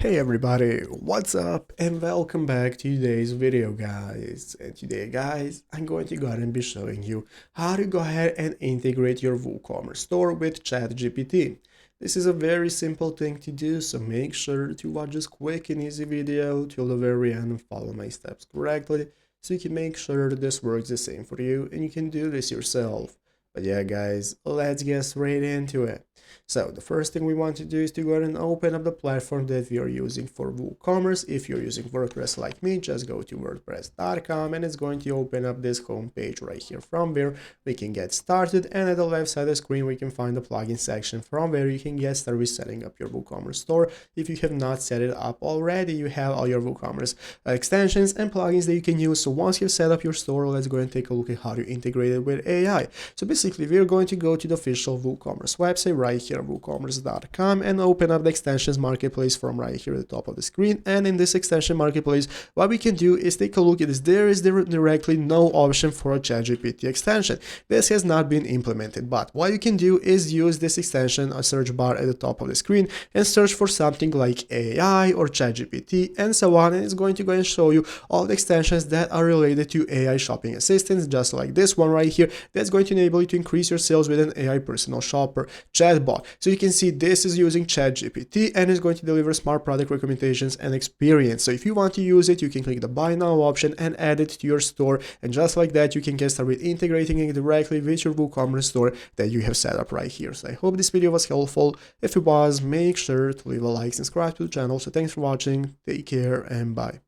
Hey everybody, what's up and welcome back to today's video guys. And today guys, I'm going to go ahead and be showing you how to go ahead and integrate your WooCommerce store with ChatGPT. This is a very simple thing to do, so make sure to watch this quick and easy video till the very end and follow my steps correctly so you can make sure that this works the same for you and you can do this yourself. But yeah guys, let's get straight into it. So the first thing we want to do is to go ahead and open up the platform that we are using for WooCommerce. If you're using WordPress like me, just go to wordpress.com and it's going to open up this home page right here from where we can get started. And at the left side of the screen, we can find the plugin section from where you can get started with setting up your WooCommerce store. If you have not set it up already, you have all your WooCommerce extensions and plugins that you can use. So once you've set up your store, let's go and take a look at how to integrate it with AI. So basically, we're going to go to the official WooCommerce website right here, WooCommerce.com, and open up the extensions marketplace from right here at the top of the screen. And in this extension marketplace, what we can do is take a look at this. There is directly no option for a ChatGPT extension. This has not been implemented, but what you can do is use this extension, a search bar at the top of the screen, and search for something like AI or ChatGPT and so on. And it's going to go and show you all the extensions that are related to AI shopping assistants, just like this one right here. That's going to enable you to increase your sales with an AI personal shopper chatbot. So you can see this is using ChatGPT and is going to deliver smart product recommendations and experience. So if you want to use it, you can click the buy now option and add it to your store. And just like that, you can get started with integrating it directly with your WooCommerce store that you have set up right here. So I hope this video was helpful. If it was, make sure to leave a like and subscribe to the channel. So thanks for watching. Take care and bye.